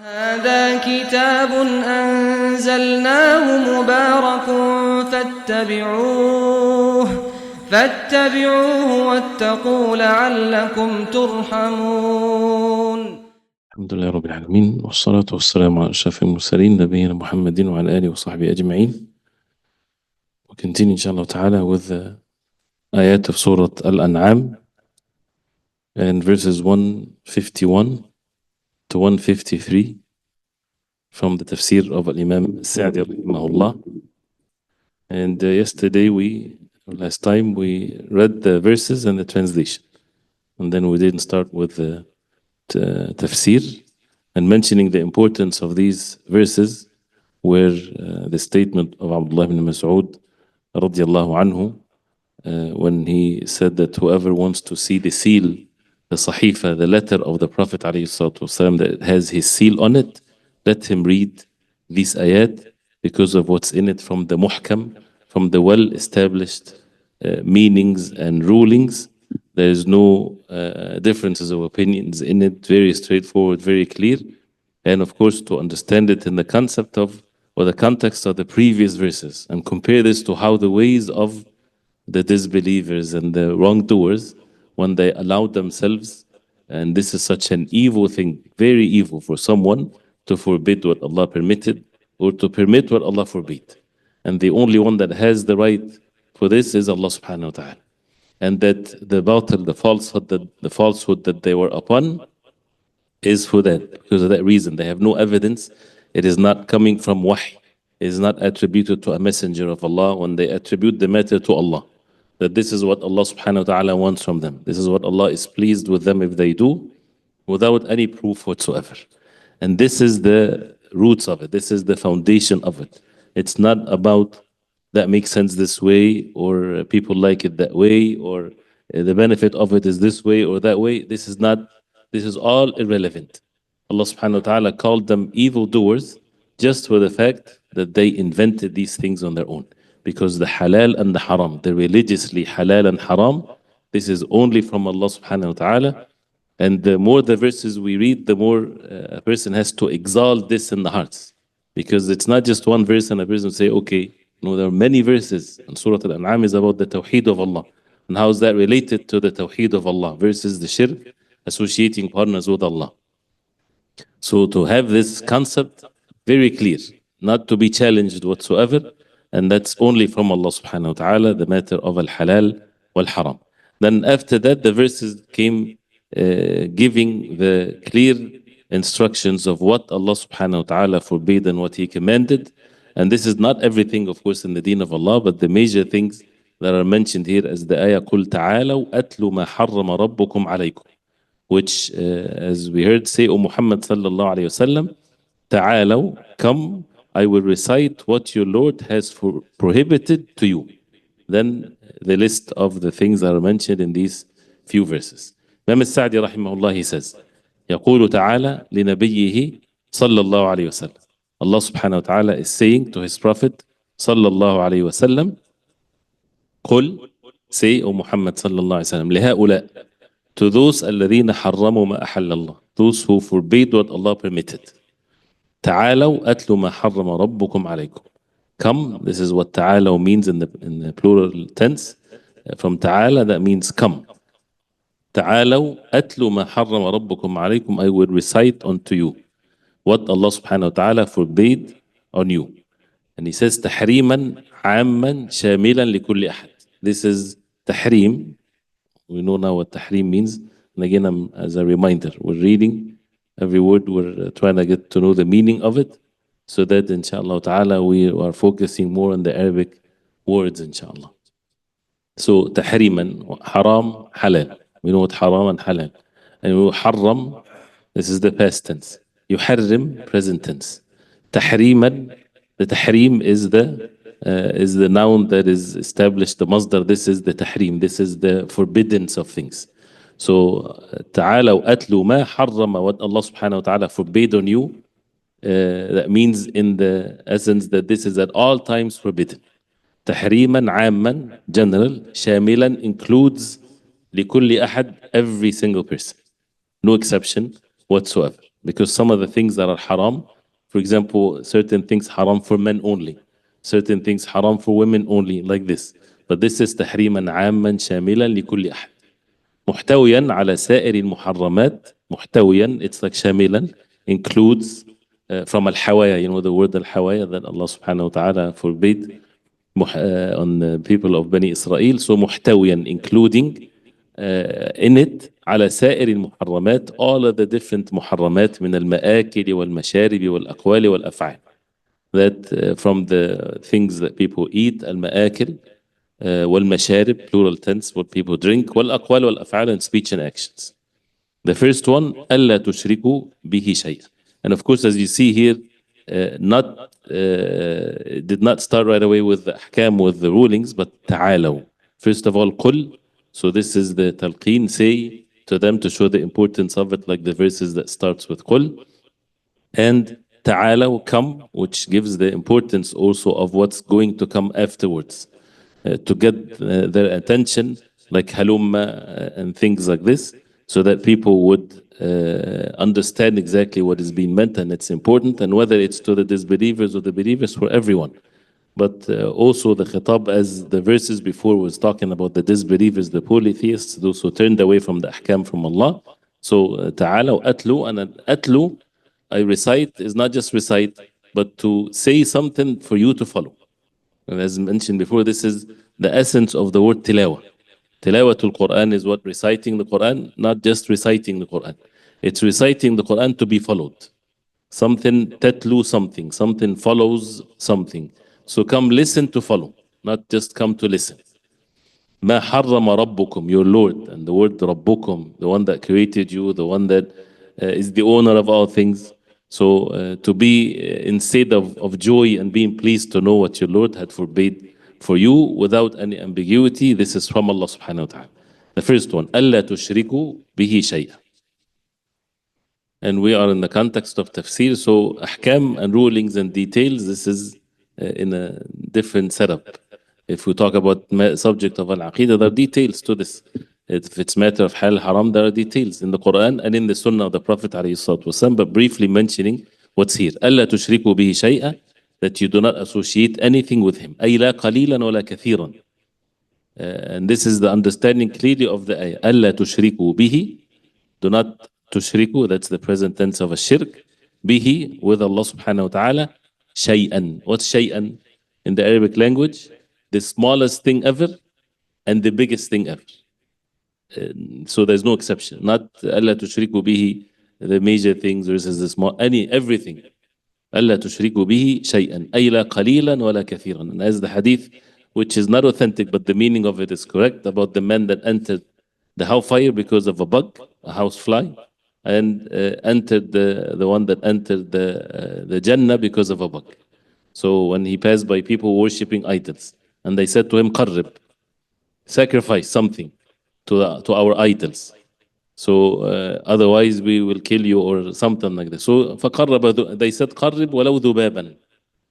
هذا كتاب أنزلناه مبارك فاتبعوه واتقوا لعلكم ترحمون. الحمد لله رب العالمين، والصلاة والسلام على أشرف المرسلين نبينا محمد وعلى آله وصحبه أجمعين. We'll continue inshallah ta'ala with the ayat of Surah Al-An'am and verses 151 to 153 from the Tafseer of Imam Sa'di rahimahullah. And last time we read the verses and the translation, and then we didn't start with the Tafseer and mentioning the importance of these verses, where the statement of Abdullah ibn Mas'ud radiallahu anhu, when he said that whoever wants to see the seal, the sahifa, the letter of the Prophet ﷺ that has his seal on it, let him read these ayat because of what's in it from the muhkam, from the well-established meanings and rulings. There is no differences of opinions in it, very straightforward, very clear. And of course, to understand it in the concept of, or the context of the previous verses, and compare this to how the ways of the disbelievers and the wrongdoers, when they allow themselves, and this is such an evil thing, very evil for someone to forbid what Allah permitted, or to permit what Allah forbid. And the only one that has the right for this is Allah subhanahu wa ta'ala. And that the batil, the falsehood that they were upon is for that. Because of that reason, they have no evidence. It is not coming from wahy. It is not attributed to a messenger of Allah when they attribute the matter to Allah. That this is what Allah subhanahu wa ta'ala wants from them. This is what Allah is pleased with them if they do, without any proof whatsoever. And this is the roots of it. This is the foundation of it. It's not about that makes sense this way, or people like it that way, or the benefit of it is this way or that way. This is all irrelevant. Allah subhanahu wa ta'ala called them evildoers just for the fact that they invented these things on their own. Because the halal and the haram, the religiously halal and haram, this is only from Allah subhanahu wa ta'ala. And the more the verses we read, the more a person has to exalt this in the hearts. Because it's not just one verse and a person say, okay, no, there are many verses. And Surah Al-An'am is about the Tawheed of Allah. And how is that related to the Tawheed of Allah versus the Shirk, associating partners with Allah. So to have this concept very clear, not to be challenged whatsoever, and that's only from Allah subhanahu wa ta'ala, the matter of al-halal wal-haram. Then after that, the verses came giving the clear instructions of what Allah subhanahu wa ta'ala forbade and what He commanded. And this is not everything, of course, in the deen of Allah, but the major things that are mentioned here as the ayah, قُلْ تَعَالَوْا أَتْلُوا مَا حَرَّمَ رَبُّكُمْ عَلَيْكُمْ, which, as we heard, say, O Muhammad sallallahu alayhi wa sallam, ta'alaw, come, I will recite what your Lord has prohibited to you. Then the list of the things that are mentioned in these few verses. Imam al-Sa'di rahimahullah, he says, يقول تعالى لنبيه صلى الله عليه وسلم. Allah subhanahu wa ta'ala is saying to His Prophet sallallahu alayhi wa sallam, قل, say, O Muhammad sallallahu alayhi wa sallam, لهؤلاء, to those الذين حرموا ما أحل الله, those who forbade what Allah permitted. تعالوا أتلوا ما حرم ربكم عليكم. Come, this is what تعالوا means in the plural tense. From تعالى, that means come. تعالوا أتلوا ما حرم ربكم عليكم, I will recite unto you what Allah subhanahu wa ta'ala forbade on you. And He says تحريما عاما شاملا لكل أحد. This is تحريم. We know now what tahrim means. And again, as a reminder, we're reading every word, we're trying to get to know the meaning of it, so that inshallah ta'ala we are focusing more on the Arabic words, inshallah. So tahriman, haram, halal. We know what haram and halal. And we know haram, this is the past tense. Yuharrim, present tense. Tahriman, the tahrim is the noun that is established, the masdar. This is the tahrim, this is the forbiddance of things. So ta'alaw atlu ma harrama, what Allah subhanahu wa ta'ala forbade on you, that means in the essence that this is at all times forbidden. Tahriman amman, general. Shamilan includes likulli ahad, every single person, no exception whatsoever. because some of the things that are haram, for example, certain things haram for men only, certain things haram for women only, like this. But this is تحريما عاما شاملا لكل أحد. محتويا على سائر المحرمات. محتويا, it's like شاملا, includes from الحوايا, you know the word الحوايا that Allah subhanahu wa ta'ala forbade on the people of Bani Israel. So محتويا, including in it على سائر المحرمات, all of the different محرمات من المآكل والمشارب والأقوال والأفعال. That from the things that people eat, المآكل والمشارب, plural tense, what people drink, والأقوال والأفعال, and speech and actions. The first one, ألا تشركوا به شيئا. And of course, as you see here, did not start right away with the ahkam, with the rulings, but تعالوا. First of all, قل. So this is the talqeen, say to them to show the importance of it, like the verses that starts with قل. And تعالوا, come, which gives the importance also of what's going to come afterwards. To get their attention, like halumma and things like this, so that people would understand exactly what is being meant, and it's important, and whether it's to the disbelievers or the believers, for everyone. But also the khitab, as the verses before was talking about the disbelievers, the polytheists, those who turned away from the ahkam from Allah. So ta'ala atlu, and atlu, I recite, is not just recite, but to say something for you to follow. And as mentioned before, this is the essence of the word tilawa. Tilawatul Quran is what? Reciting the Quran, not just reciting the Quran. It's reciting the Quran to be followed. Something, tatlu something, something follows something. So come listen to follow, not just come to listen. ما حرم ربكم, your Lord, and the word ربكم, the one that created you, the one that is the owner of all things. So to be instead of joy and being pleased to know what your Lord had forbade for you without any ambiguity, this is from Allah subhanahu wa ta'ala. The first one, ألا تشركوا به شيئا. And we are in the context of tafsir, so ahkam and rulings and details, this is in a different setup. If we talk about subject of al-aqidah, there are details to this. If it's matter of halal haram, there are details in the Quran and in the Sunnah of the Prophet ﷺ, but briefly mentioning what's here. ألا تشركوا به شيئا, that you do not associate anything with him. أي لا قليلا ولا كثيرا. And this is the understanding clearly of the ayah. ألا تشركوا به, do not tushriku, that's the present tense of a shirk, bihi, with Allah subhanahu wa ta'ala, shay'an. What's shay'an in the Arabic language? The smallest thing ever and the biggest thing ever. So there's no exception. Not Allah tushriku bihi, the major things versus the small, everything. Allah tushriku bihi shay'an, ay la qalilan wa la kathiran. And as the hadith, which is not authentic, but the meaning of it is correct, about the man that entered the hellfire because of a bug, a housefly, and entered the one that entered the Jannah because of a bug. So when he passed by people worshipping idols, and they said to him, qarrib, sacrifice something to our idols. So otherwise we will kill you or something like that. So فقرب, they said, qarrib walau dhubaban,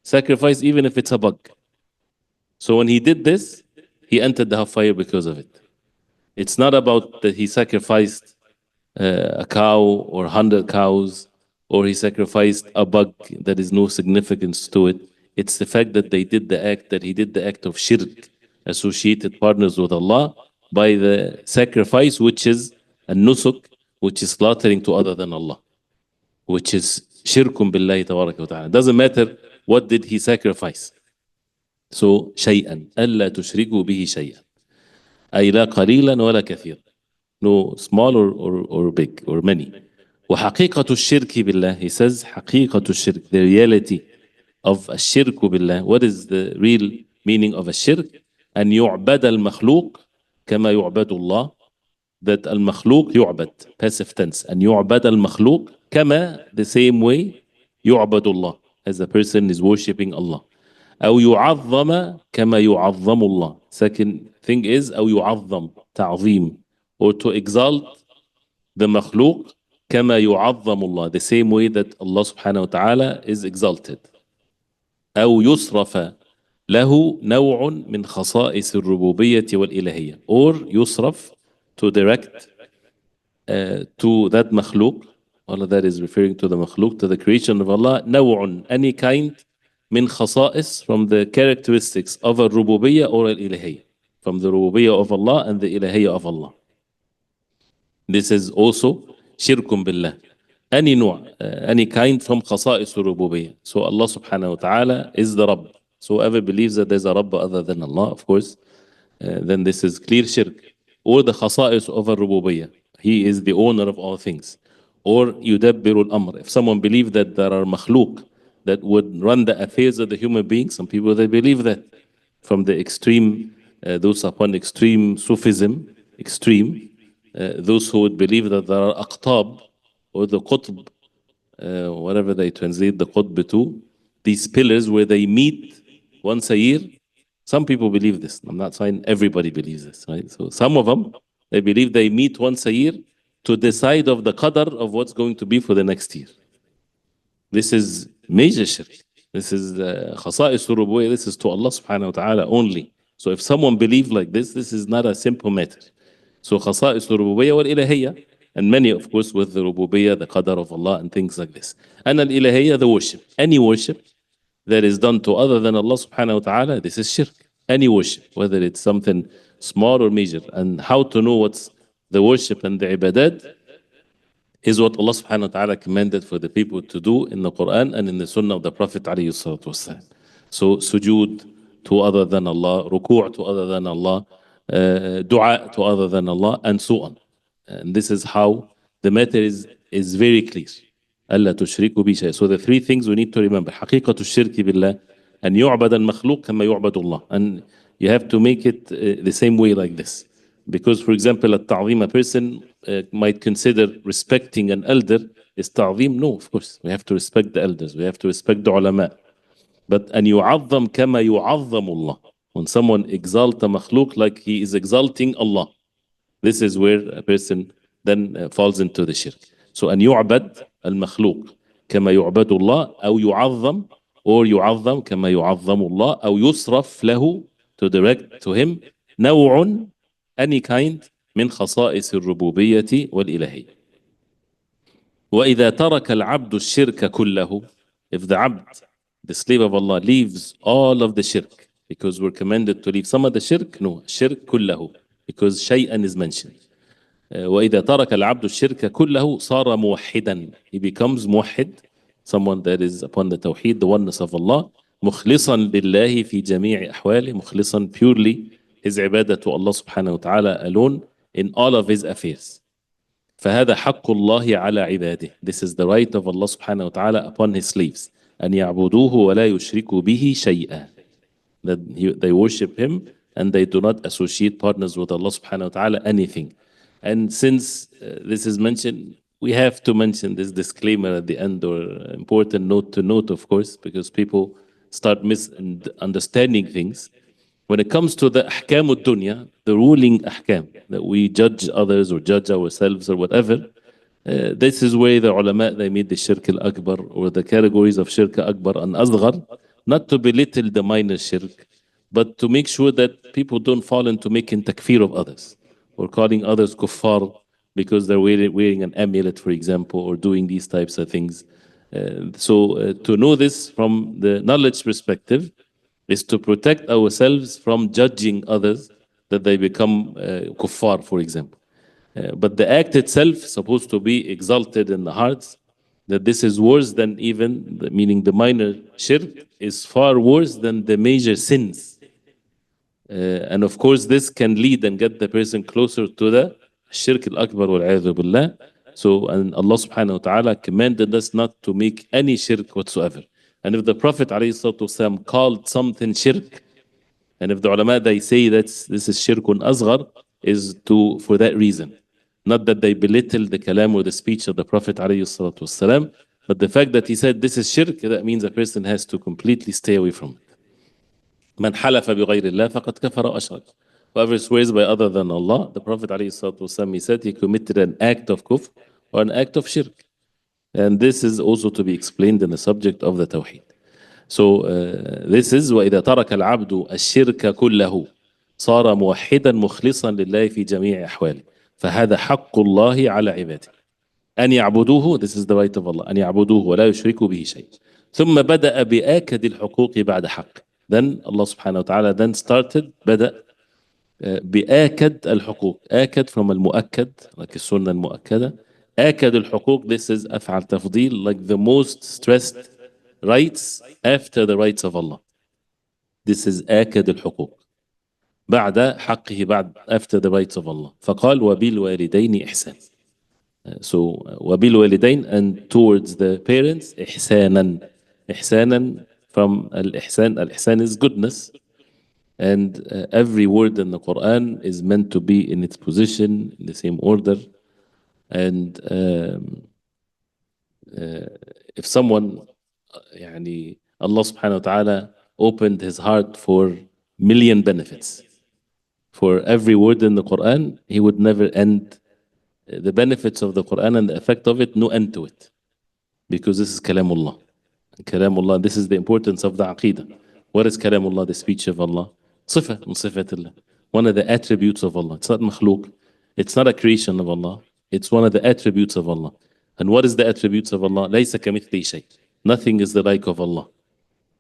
sacrifice even if it's a bug. So when he did this, he entered the hellfire because of it. It's not about that he sacrificed a cow or 100 cows, or he sacrificed a bug that is no significance to it. It's the fact that he did the act of shirk, associated partners with Allah, by the sacrifice, which is a nusuk, which is slaughtering to other than Allah, which is shirkun billahi tabaraka wa ta'ala. Doesn't matter what did he sacrifice. So shay'an, ألا تشركوا به شيئا, أي لا قليلا ولا كثيرا. No small or big or many. وحقيقة الشرك بالله, he says, حقيقة الشرك, the reality of الشرك بالله. What is the real meaning of الشرك? أن يعبد المخلوق كما يعبد الله. That المخلوق يعبد, passive tense. أن يعبد المخلوق كما, the same way, يعبد الله, as a person is worshipping Allah. أو يعظم كما يعظم الله. Second thing is أو يعظم, تعظيم, or to exalt the makhluk كما يعظم الله, the same way that Allah subhanahu wa ta'ala is exalted. أو يصرف له نوع من خصائص الربوبية والإلهية, or يصرف, to direct to that makhluk all of that is referring to the makhluk, to the creation of Allah. نوع, any kind, من خصائص, from the characteristics of a rububiyyah or al-ilahiyya, from the rububiyyah of Allah and the ilahiyya of Allah. This is also shirkun billah. Any نوع, any kind from خصائص الربوبية. So Allah subhanahu wa ta'ala is the Rabb. So whoever believes that there's a Rabb other than Allah, of course, then this is clear shirk. Or the خصائص of الربوبية. He is the owner of all things. Or يدبر الأمر. If someone believes that there are makhluk that would run the affairs of the human being, some people they believe that. From the extreme, those upon extreme Sufism, extreme, those who would believe that there are aqtab, or the qutb, whatever they translate the qutb to, these pillars where they meet once a year. Some people believe this. I'm not saying everybody believes this, right? So some of them, they believe they meet once a year to decide of the qadar of what's going to be for the next year. This is major shirk. This is khasa'is rububiyyah. This is to Allah subhanahu wa ta'ala only. So if someone believes like this is not a simple matter. So khasa'is rububiyyah wal ilahiyya, and many of course with the rububiyyah, the qadar of Allah and things like this. And al ilahiyya, the worship. Any worship that is done to other than Allah subhanahu wa ta'ala, this is shirk. Any worship, whether it's something small or major. And how to know what's the worship and the ibadat is what Allah subhanahu wa ta'ala commanded for the people to do in the Quran and in the Sunnah of the Prophet alayhi salatu wasalam. So sujood to other than Allah, ruku' to other than Allah, dua to other than Allah, and so on. And this is how the matter is very clear. ألا تشركوا بي شيئا. So the three things we need to remember. حقيقة الشرك بالله أن يعبد المخلوق كما يعبد الله. And you have to make it the same way like this. Because for example, التعظيم, a person might consider respecting an elder is تعظيم. No, of course. We have to respect the elders. We have to respect the ulama. But أن يعظم كما يعظم الله. When someone exalts a makhluk like he is exalting Allah. This is where a person then falls into the shirk. So أن يعبد المخلوق كما يعبد الله أو يعظم, or يعظم كما يعظم الله أو يصرف له, to direct to him, نوع, any kind, من خصائص الربوبية والإلهية. وإذا ترك العبد الشرك كله, if the abd, the slave of Allah, leaves all of the shirk, because we're commanded to leave some of the shirk, no, shirk كله, because شيئا is mentioned. وإذا ترك العبد الشرك كله صار موحدا. He becomes موحد, someone that is upon the tawheed, the oneness of Allah. مخلصا لله في جميع أحواله. مخلصا, purely his ibadah to Allah subhanahu wa ta'ala alone in all of his affairs. فهذا حق الله على عباده. This is the right of Allah subhanahu wa ta'ala upon his slaves. أن يعبدوه ولا يشركوا به شيئا. That they worship him and they do not associate partners with Allah subhanahu wa ta'ala anything. And since this is mentioned, we have to mention this disclaimer at the end, or important note to note, of course, because people start misunderstanding things. When it comes to the ahkam al-dunya, the ruling ahkam, that we judge others or judge ourselves or whatever, this is where the ulama, they made the shirk al-akbar, or the categories of shirk akbar and asghar, not to belittle the minor shirk, but to make sure that people don't fall into making takfir of others, or calling others kuffar because they're wearing an amulet, for example, or doing these types of things. So to know this from the knowledge perspective is to protect ourselves from judging others that they become kuffar, for example. But the act itself is supposed to be exalted in the hearts, that this is worse than even, meaning the minor shirk is far worse than the major sins. And of course, this can lead and get the person closer to the shirk al-akbar wal-'ayadhu billah. So, and Allah subhanahu wa ta'ala commanded us not to make any shirk whatsoever. And if the Prophet ﷺ called something shirk, and if the ulama, they say that this is shirkun asghar, is for that reason. Not that they belittle the kalam or the speech of the Prophet ﷺ, but the fact that he said this is shirk, that means a person has to completely stay away from it. من حلف بغير الله فقد كفر وأشرك. Whoever swears by other than Allah, the Prophet ﷺ, he said he committed an act of kufr or an act of shirk. And this is also to be explained in the subject of the tawheed. So this is وإذا ترك العبد الشرك كله صار موحدا مخلصا لله في جميع أحواله فهذا حق الله على عباده. أن يعبدوه, this is the right of Allah, أن يعبدوه ولا يشركوا به شيء. ثم بدأ بآكد الحقوق بعد حق. Then Allah subhanahu wa ta'ala then started, بدأ بآكد الحقوق. آكد from المؤكد, like السنة المؤكدة. آكد الحقوق, this is أفعل تفضيل, like the most stressed rights after the rights of Allah. This is آكد الحقوق. بعد حقه, بعد after the rights of Allah. فقال وبالوالدين إحسان. So وبالوالدين and towards the parents إحسانا. إحسانا from الإحسان. الإحسان is goodness. And every word in the Quran is meant to be in its position, in the same order. And if someone, يعني Allah subhanahu wa ta'ala opened his heart for million benefits. For every word in the Quran, he would never end the benefits of the Quran and the effect of it, no end to it. Because this is Kalamullah. Kalamullah, this is the importance of the Aqidah. What is Kalamullah, the speech of Allah? Sifa min sifatillah. One of the attributes of Allah. It's not makhluk. It's not a creation of Allah. It's one of the attributes of Allah. And what is the attributes of Allah? لَيْسَ كَمِثْلِهِ شَيْءٍ. Nothing is the like of Allah.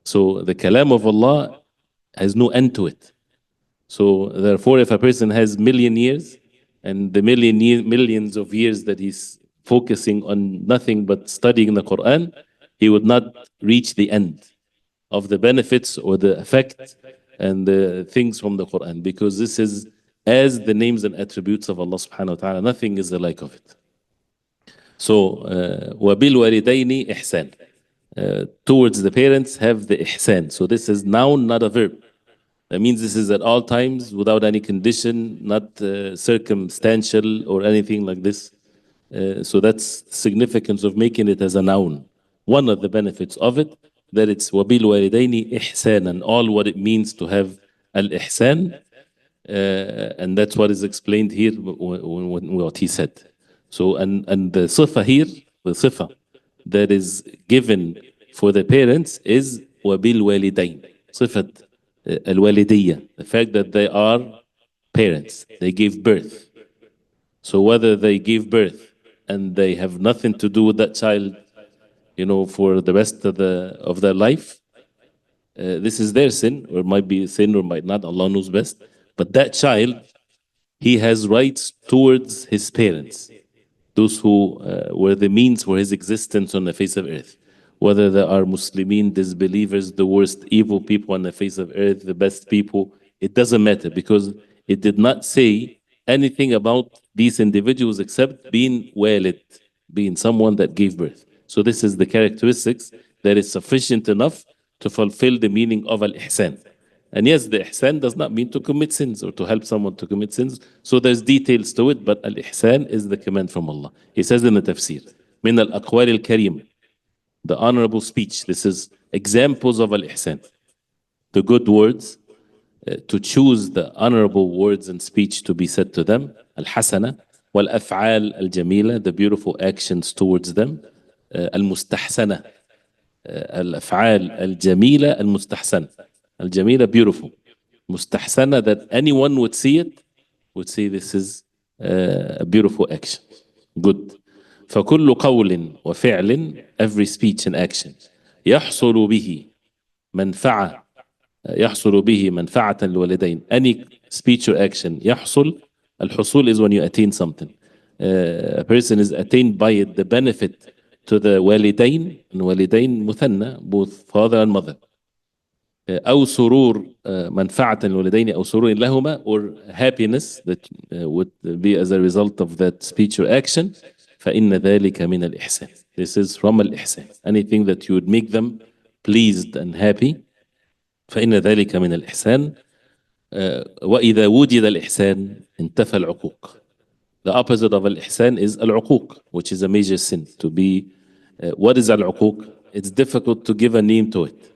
So the kalam of Allah has no end to it. So therefore, if a person has million years, and the millions of years that he's focusing on nothing but studying the Quran, he would not reach the end of the benefits or the effect and the things from the Quran, because this is as the names and attributes of Allah subhanahu wa ta'ala. Nothing is the like of it. So, وَبِالْوَالِدَيْنِ إِحْسَانٍ. Towards the parents have the ihsan. So this is noun, not a verb. That means this is at all times, without any condition, not circumstantial or anything like this. So that's the significance of making it as a noun. One of the benefits of it, that it's وَبِالْوَالِدَيْنِ إِحْسَانًا, all what it means to have al-ihsan. And that's what is explained here, what he said. So, and the sifa here, the sifa that is given for the parents is وَبِالْوَالِدَيْنِ. Sifat al-walidiyya, the fact that they are parents, they gave birth. So whether they give birth and they have nothing to do with that child, you know, for the rest of their life, this is their sin, or it might be a sin or might not, Allah knows best. But that child, he has rights towards his parents, those who were the means for his existence on the face of earth. Whether they are Muslimin, disbelievers, the worst evil people on the face of earth, the best people, it doesn't matter, because it did not say anything about these individuals except being walid, being someone that gave birth. So this is the characteristics that is sufficient enough to fulfill the meaning of al-ihsan. And yes, the ihsan does not mean to commit sins or to help someone to commit sins. So there's details to it, but al-ihsan is the command from Allah. He says in the Tafseer, min al-aqwal al-karim, the honorable speech. This is examples of al-ihsan. The good words, to choose the honorable words and speech to be said to them. Al-hasana, wal-af'al al-jamila, the beautiful actions towards them. Al-mustahsana, al-af'al al-jamila, al-mustahsana. Al-jamila, beautiful. Mustahsana, that anyone would see it, would say this is a beautiful action. Good. فكل قول وفعل, every speech and action, يحصل به منفعة للوالدين. Any speech or action, يحصل, الحصول is when you attain something. A person is attained by it, the benefit to the walidain, and walidain مثنى, both father and mother. أو سرور منفعة للوالدين أو سرور لهما, or happiness that would be as a result of that speech or action. فإن ذلك من الإحسان. This is from الإحسان. Anything that you would make them pleased and happy. فإن ذلك من الإحسان. وإذا وجد الإحسان انتفى العقوق. The opposite of الإحسان is العقوق, which is a major sin. To be, what is العقوق? It's difficult to give a name to it.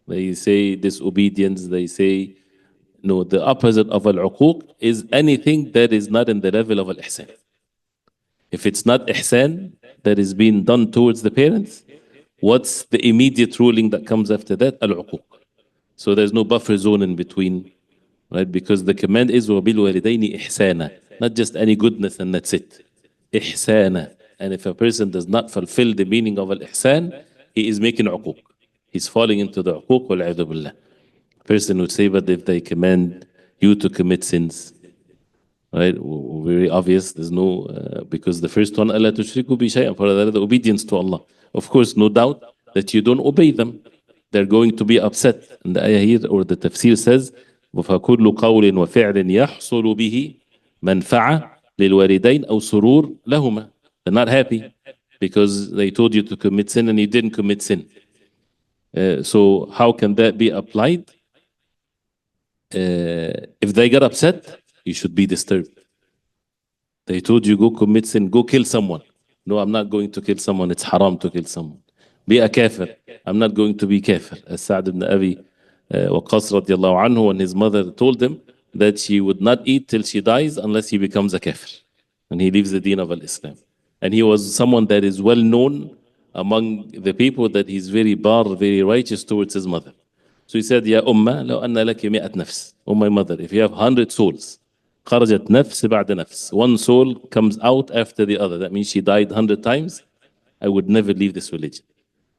They say disobedience, they say, no, the opposite of al-uquq is anything that is not in the level of al-ihsan. If it's not ihsan that is being done towards the parents, what's the immediate ruling that comes after that? Al-uquq. So there's no buffer zone in between, right? Because the command is وَبِالْوَالِدَيْنِ إِحْسَانًا, not just any goodness and that's it. إِحْسَانًا. And if a person does not fulfill the meaning of al-ihsan, he is making uquq. He's falling into the uquq wal-'adhu billah. A person would say, but if they command you to commit sins, right? Very obvious. There's no, because the first one, أَلَا تُشْرِكُوا بِي شَيْئًا, for that, the obedience to Allah. Of course, no doubt that you don't obey them. They're going to be upset. And the ayah here, or the tafsir says, وَفَكُلُّ قَوْلٍ وَفِعْلٍ يَحْصُلُ بِهِ مَنْفَعَةٍ لِلْوَالِدَيْنِ أَوْ سُرُورٍ لَهُمَا. They're not happy because they told you to commit sin and you didn't commit sin. So how can that be applied? If they get upset, you should be disturbed. They told you go commit sin, go kill someone. No, I'm not going to kill someone. It's haram to kill someone. Be a kafir. I'm not going to be kafir. As Sa'd ibn Abi Waqqas radiallahu anhu, when his mother told him that she would not eat till she dies unless he becomes a kafir. And he leaves the deen of al-Islam. And he was someone that is well known among the people that he's very bar, very righteous towards his mother. So he said, Ya Ummah, لو أن لك 100 nafs. Oh my mother, if you have 100 souls, خرجت نفس بعد نفس. One soul comes out after the other. That means she died 100 times. I would never leave this religion.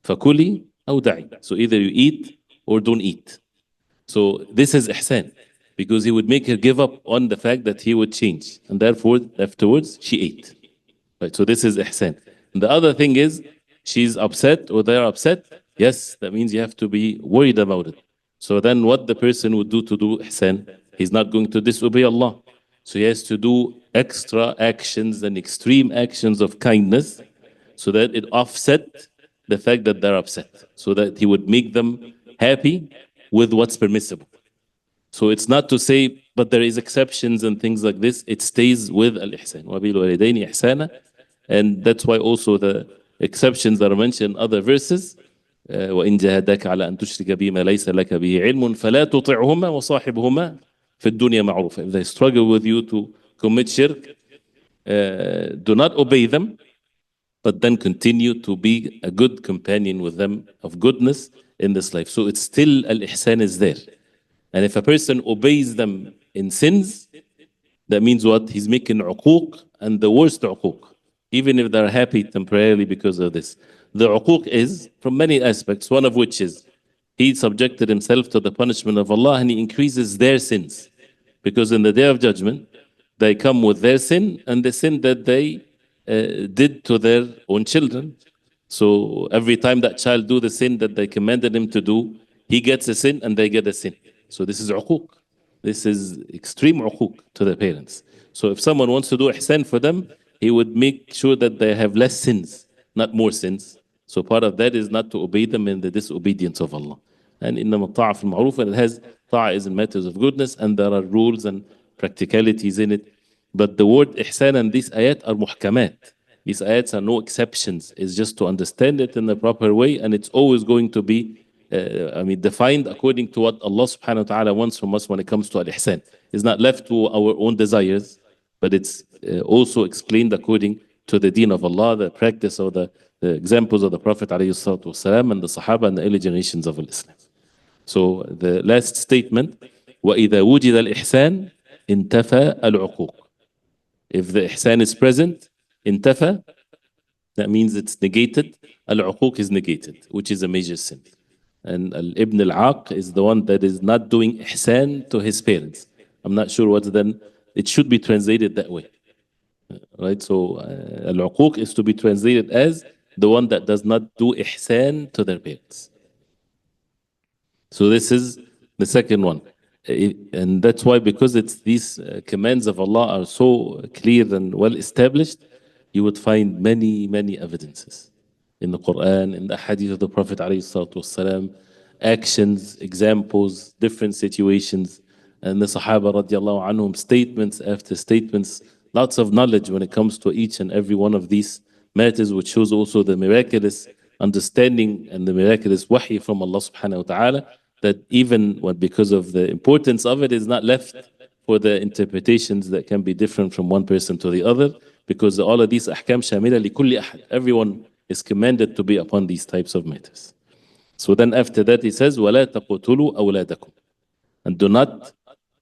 فكلي أو دعي. So either you eat or don't eat. So this is ihsan, because he would make her give up on the fact that he would change. And therefore, afterwards, she ate. Right? So this is ihsan. And the other thing is, she's upset or they're upset. Yes, that means you have to be worried about it. So then what the person would do to do ihsan? He's not going to disobey Allah. So he has to do extra actions and extreme actions of kindness so that it offset the fact that they're upset. So that he would make them happy with what's permissible. So it's not to say, but there is exceptions and things like this. It stays with al-ihsan. وَبِالْوَالِدَيْنِ إِحْسَانًا. And that's why also the exceptions that are mentioned in other verses, وإن جاهداك على أن تشرك بما ليس لك به علم فلا تطعهما وصاحبهما في الدنيا معروفا. If they struggle with you to commit shirk, do not obey them, but then continue to be a good companion with them of goodness in this life. So it's still al-ihsan is there. And if a person obeys them in sins, that means what? He's making uquq, and the worst uquq, even if they're happy temporarily because of this. The uquq is from many aspects, one of which is he subjected himself to the punishment of Allah and he increases their sins. Because in the day of judgment, they come with their sin and the sin that they did to their own children. So every time that child do the sin that they commanded him to do, he gets a sin and they get a sin. So this is uquq. This is extreme uquq to the parents. So if someone wants to do ihsan for them, he would make sure that they have less sins, not more sins. So part of that is not to obey them in the disobedience of Allah. And إنما الطاعة في المعروف, and it has ta'ah is in matters of goodness, and there are rules and practicalities in it. But the word ihsan and these ayat are muhkamat. These ayats are no exceptions. It's just to understand it in the proper way, and it's always going to be defined according to what Allah subhanahu wa ta'ala wants from us when it comes to al-ihsan. It's not left to our own desires, but it's also explained according to the deen of Allah, the practice of the examples of the Prophet alayhi salatu wasalam and the Sahaba and the early generations of Islam. So the last statement, وَإِذَا وُجِدَ الْإِحْسَانِ انتفى الْعُقُوقِ. If the ihsan is present, intafa, that means it's negated. Al-uquq is negated, which is a major sin. And Ibn al-Aq is the one that is not doing ihsan to his parents. I'm not sure what's then, it should be translated that way. Right, so al-uquq is to be translated as the one that does not do ihsan to their parents. So this is the second one. And that's why, because it's these commands of Allah are so clear and well established, you would find many, many evidences in the Quran, in the hadith of the Prophet ﷺ, actions, examples, different situations, and the Sahaba radiallahu anhum, statements after statements, lots of knowledge when it comes to each and every one of these matters, which shows also the miraculous understanding and the miraculous wahi from Allah subhanahu wa ta'ala, that even when, because of the importance of it, is not left for the interpretations that can be different from one person to the other, because all of these ahkam shamila li kulli ahad, everyone is commanded to be upon these types of matters. So then after that he says, وَلَا تَقُتُلُوا أَوْلَادَكُمْ, and do not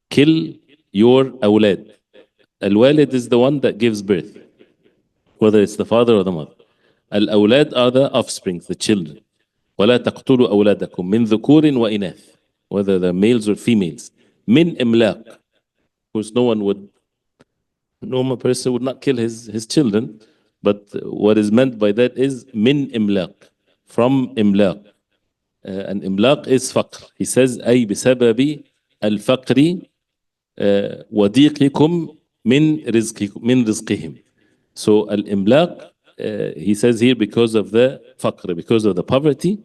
kill your awlad. Al-walid is the one that gives birth. whether it's the father or the mother. الأولاد are the offspring, the children. ولا تقتلوا أولادكم من ذكور وإناث, whether they're males or females. من إملاق, of course no normal person would not kill his children, but what is meant by that is من إملاق, from إملاق. And إملاق is فقر. He says أي بسبب الفقر وضيقكم من رزقهم. So الإملاق, he says here, because of the فقر, because of the poverty,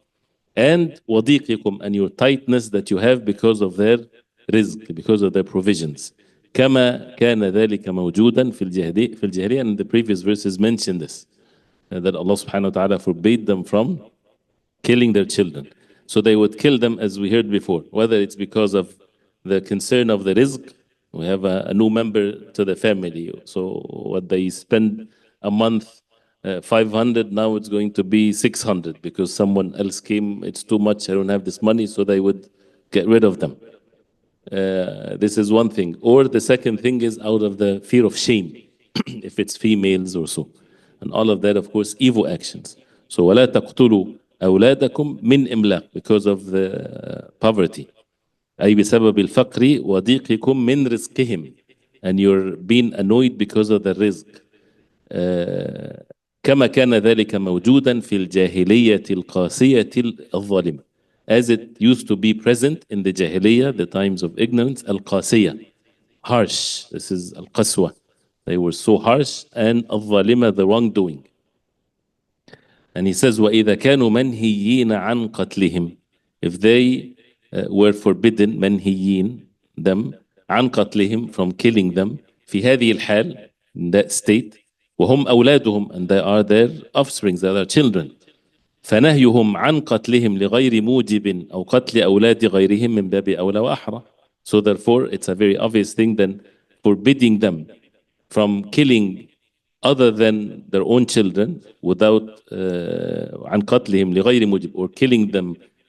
and وضيقكم, and your tightness that you have because of their رزق, because of their provisions. كما كان ذلك موجودا في الجاهلية, and the previous verses mentioned this, that Allah subhanahu wa ta'ala forbade them from killing their children. So they would kill them, as we heard before, whether it's because of the concern of the rizq. We have a new member to the family, so what they spend a month, 500, now it's going to be 600 because someone else came, it's too much, I don't have this money, so they would get rid of them. This is one thing. Or the second thing is out of the fear of shame, if it's females or so. And all of that, of course, evil actions. So وَلَا تَقْتُلُوا أَوْلَادَكُمْ مِنْ إِمْلَاقٍ, because of the poverty. أي بسبب الفقر وضيقكم من رزقهم, and you're being annoyed because of the rizq. كما كان ذلك موجودا في الجاهلية القاسية الظالمة, as it used to be present in the Jahiliyyah, the times of ignorance, al-qasiyah, harsh. This is al-qaswa. They were so harsh, and al-zalima, the wrongdoing. And he says, وَإِذَا كَانُوا مَنْهِيِّينَ عَنْ قَتْلِهِمْ, if they were forbidden, منهيين, them, عن قتلهم, from killing them, في هذه الحال, in that state, وهم أولادهم, and they are their offsprings, they are their children. فنهيهم عن قتلهم لغير موجب أو قتل أولاد غيرهم من باب أولى وأحرى. So therefore, it's a very obvious thing then, forbidding them from killing other than their own children without عن قتلهم لغير موجب, or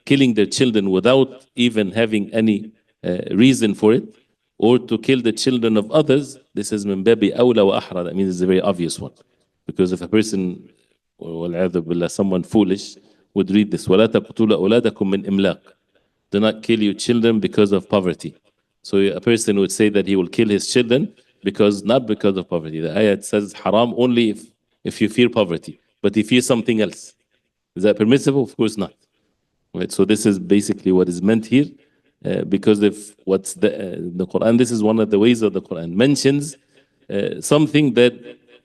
killing their children without even having any reason for it, or to kill the children of others. This is من باب أولى وأحرى. That means it's a very obvious one, because if a person, والعياذ بالله, someone foolish would read this, ولا تقتلوا أولادكم من إملاق, do not kill your children because of poverty. So a person would say that he will kill his children not because of poverty. The ayat says haram only if you fear poverty, but if you fear something else, is that permissible? Of course not. Right? So this is basically what is meant here, because if what's the Quran, this is one of the ways of the Quran, mentions something that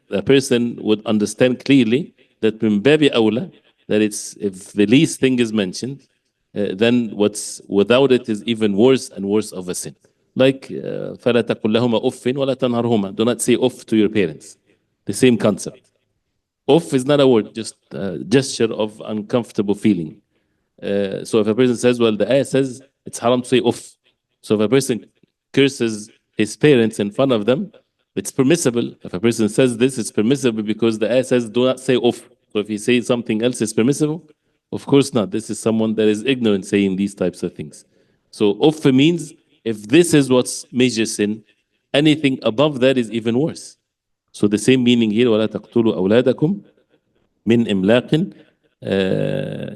a person would understand clearly, that min babi awla, that it's, if the least thing is mentioned, then what's without it is even worse and worse of a sin. Like فَلَا تَقُلْ لَهُمَا أُفٍّ وَلَا تَنْهَرْهُمَا, do not say uff to your parents. The same concept. Uff is not a word, just a gesture of uncomfortable feeling. So if a person says, well, the ayah says it's haram to say uff. So if a person curses his parents in front of them, it's permissible. If a person says this, it's permissible because the ayah says do not say uff. So if he says something else, it's permissible? Of course not. This is someone that is ignorant saying these types of things. So uff means if this is what's major sin, anything above that is even worse. So the same meaning here, وَلَا تَقْتُلُوا أَوْلَادَكُمْ مِنْ إِمْلَاقٍ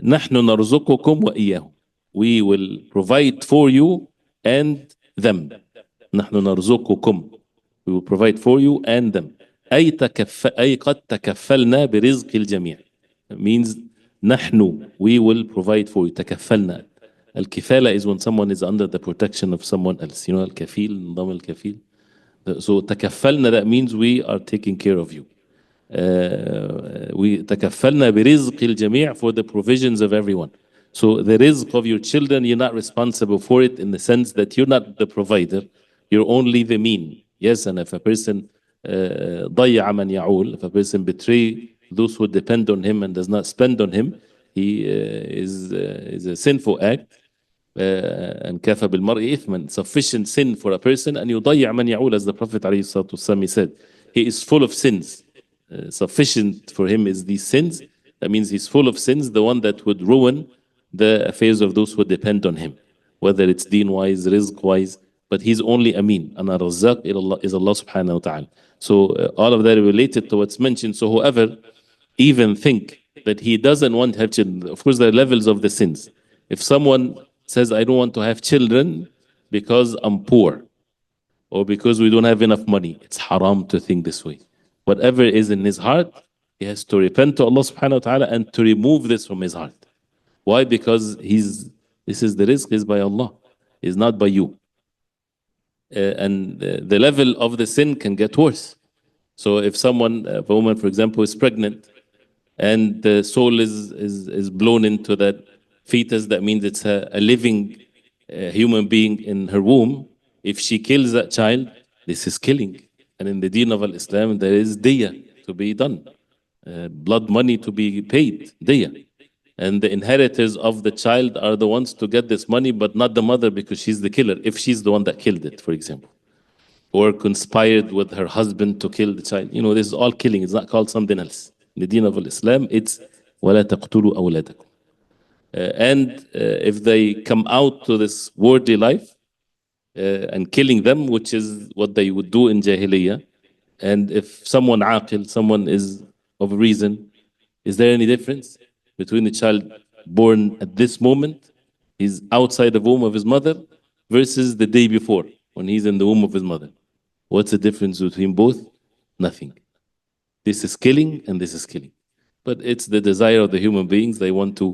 نَحْنُ نَرْزُقُكُمْ وَإِيَّهُمْ, we will provide for you and them. نَحْنُ نَرْزُقُكُمْ, we will provide for you and them. أي قد تكفلنا برزق الجميع. It means نحن, we will provide for you. تكفلنا. Al-kifala is when someone is under the protection of someone else. You know, al-kafil, nidam al-kafil. So تكفلنا, that means we are taking care of you. We تكفلنا برزق الجميع, for the provisions of everyone. So the rizq of your children, you're not responsible for it, in the sense that you're not the provider, you're only the mean. Yes, and if a person ضيع من يعول, if a person betray those who depend on him and does not spend on him, he is a sinful act. And كفى بالمرء إثما, sufficient sin for a person, and يضيع من يعول, as the Prophet عليه الصلاة والسلام said, he is full of sins. Sufficient for him is these sins. That means he's full of sins, the one that would ruin the affairs of those who depend on him, whether it's deen wise, rizq wise, but he's only Amin. And Ar-Razzaq is Allah subhanahu wa ta'ala. So all of that related to what's mentioned. So whoever even think that he doesn't want to have children, of course, there are levels of the sins. If someone says, I don't want to have children because I'm poor or because we don't have enough money, it's haram to think this way. Whatever is in his heart, he has to repent to Allah subhanahu wa ta'ala and to remove this from his heart. Why? Because this is the rizq is by Allah, is not by you. And the level of the sin can get worse. So if someone, a woman, for example, is pregnant and the soul is blown into that fetus, that means it's a living human being in her womb. If she kills that child, this is killing. And in the deen of Islam, there is diya to be done, blood money to be paid, diya. And the inheritors of the child are the ones to get this money, but not the mother because she's the killer, if she's the one that killed it, for example, or conspired with her husband to kill the child. You know, this is all killing. It's not called something else. In the deen of Islam, it's وَلَا تَقْتُلُوا أَوْلَادَكُمْ. And if they come out to this worldly life and killing them, which is what they would do in Jahiliyyah, and if someone aqil, someone is of reason, is there any difference between the child born at this moment, he's outside the womb of his mother, versus the day before when he's in the womb of his mother? What's the difference between both? Nothing. This is killing and this is killing. But it's the desire of the human beings. They want to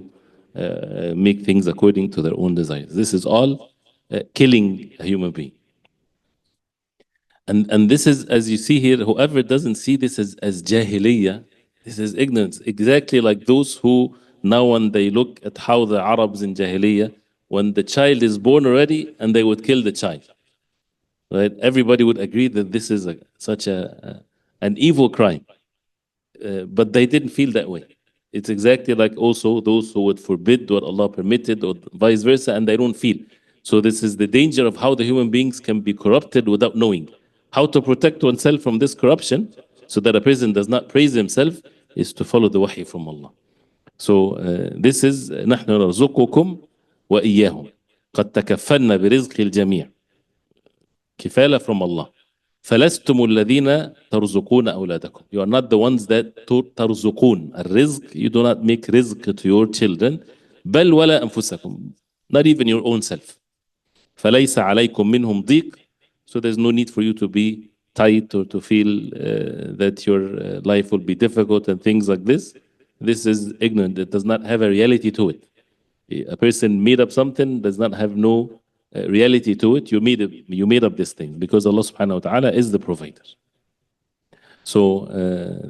make things according to their own desires. This is all killing a human being. And this is, as you see here, whoever doesn't see this as jahiliyyah, this is ignorance. Exactly like those who now when they look at how the Arabs in jahiliyyah, when the child is born already and they would kill the child. Right? Everybody would agree that this is such an evil crime. But they didn't feel that way. It's exactly like also those who would forbid what Allah permitted or vice versa, and they don't feel. So this is the danger of how the human beings can be corrupted without knowing. How to protect oneself from this corruption so that a person does not praise himself is to follow the wahi from Allah. So this is نحن نرزقكم وإياهم قد تكفلنا برزق الجميع. كفالة from Allah. فلستم الذين ترزقون أولادكم. You are not the ones that ترزقون. الرزق, you do not make رزق to your children. بل ولا أنفسكم. Not even your own self. فليس عليكم منهم ضيق. So there's no need for you to be tight or to feel that your life will be difficult and things like this. This is ignorant. It does not have a reality to it. A person made up something, does not have no reality to it. You made up this thing because Allah subhanahu wa ta'ala is the provider. So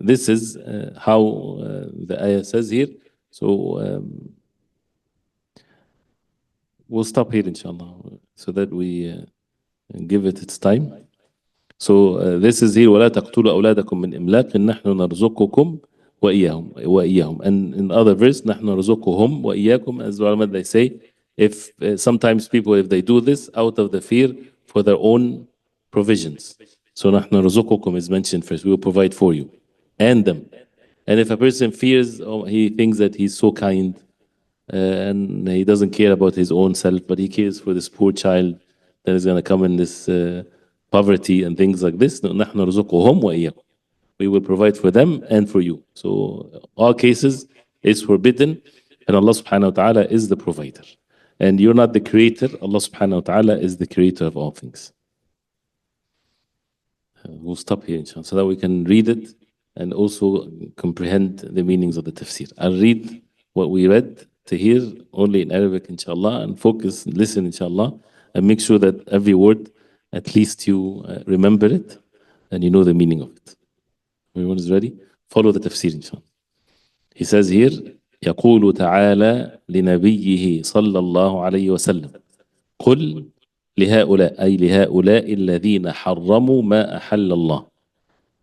this is how the ayah says here. So we'll stop here inshallah so that we give it its time. So this is here ولا تقتلوا أولادكم من إملاق نحن نرزقكم وإياهم. And in other verse نحن نرزقهم وإياكم, as ulama they say, if sometimes people, if they do this out of the fear for their own provisions. So نحن نرزقكم is mentioned first. We will provide for you and them. And if a person fears, he thinks that he's so kind and he doesn't care about his own self, but he cares for this poor child that is going to come in this poverty and things like this. نحن نرزقهم وإياكم. We will provide for them and for you. So all cases is forbidden, and Allah subhanahu wa ta'ala is the provider. And you're not the creator. Allah subhanahu wa ta'ala is the creator of all things. We'll stop here inshallah so that we can read it and also comprehend the meanings of the tafsir. I'll read what we read to hear only in Arabic inshallah, and focus, listen inshallah, and make sure that every word at least you remember it and you know the meaning of it. Everyone is ready? Follow the tafsir inshallah. He says here, يقول تعالى لنبيه صلى الله عليه وسلم قل لهؤلاء أي لهؤلاء الذين حرموا ما أحل الله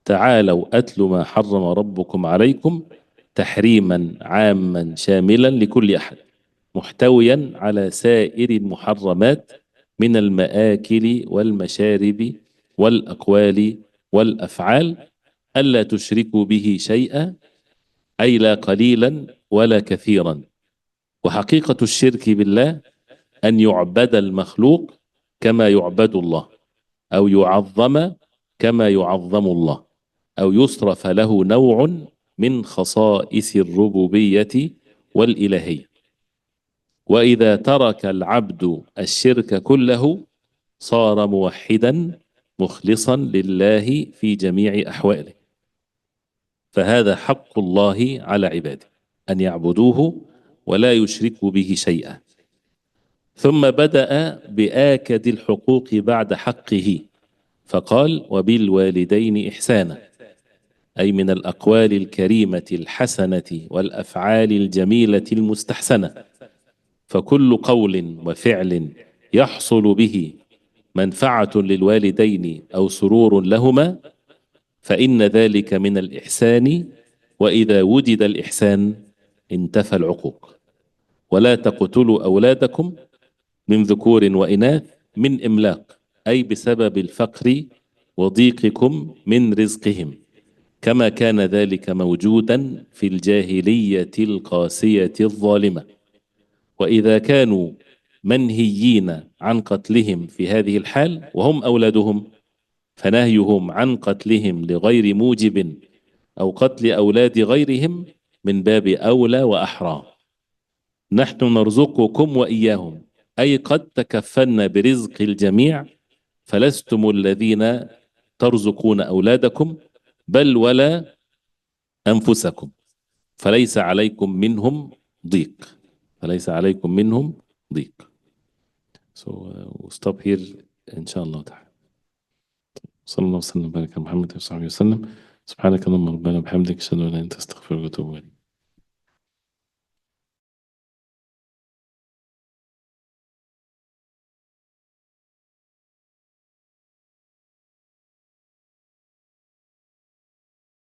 تعالوا أتل ما حرم ربكم عليكم تحريما عاما شاملا لكل أحد محتويا على سائر المحرمات من المآكل والمشارب والأقوال والأفعال ألا تشركوا به شيئا أي لا قليلا ولا كثيرا. وحقيقة الشرك بالله أن يعبد المخلوق كما يعبد الله، أو يعظم كما يعظم الله، أو يصرف له نوع من خصائص الربوبية والإلهية. وإذا ترك العبد الشرك كله صار موحدا مخلصا لله في جميع أحواله. فهذا حق الله على عباده أن يعبدوه ولا يشركوا به شيئا. ثم بدأ بآكد الحقوق بعد حقه فقال: وبالوالدين إحسانا، أي من الأقوال الكريمة الحسنة والأفعال الجميلة المستحسنة. فكل قول وفعل يحصل به منفعة للوالدين أو سرور لهما فإن ذلك من الإحسان، وإذا وجد الإحسان انتفى العقوق. ولا تقتلوا أولادكم من ذكور وإناث من إملاق، أي بسبب الفقر وضيقكم من رزقهم، كما كان ذلك موجودا في الجاهلية القاسية الظالمة. وإذا كانوا منهيين عن قتلهم في هذه الحال وهم أولادهم، فنهيهم عن قتلهم لغير موجب أو قتل أولاد غيرهم من باب أولى وأحرى. نحن نرزقكم وإياهم، أي قد تكفلنا برزق الجميع، فلستم الذين ترزقون أولادكم بل ولا أنفسكم، فليس عليكم منهم ضيق. فليس عليكم منهم ضيق. So we'll stop here إن شاء الله تعالى. صلى الله وسلم وبارك على محمد وصحبه وسلم. سبحانك اللهم ربنا وبحمدك، أشهد أن لا إله إلا أنت، أستغفرك وأتوب إليك.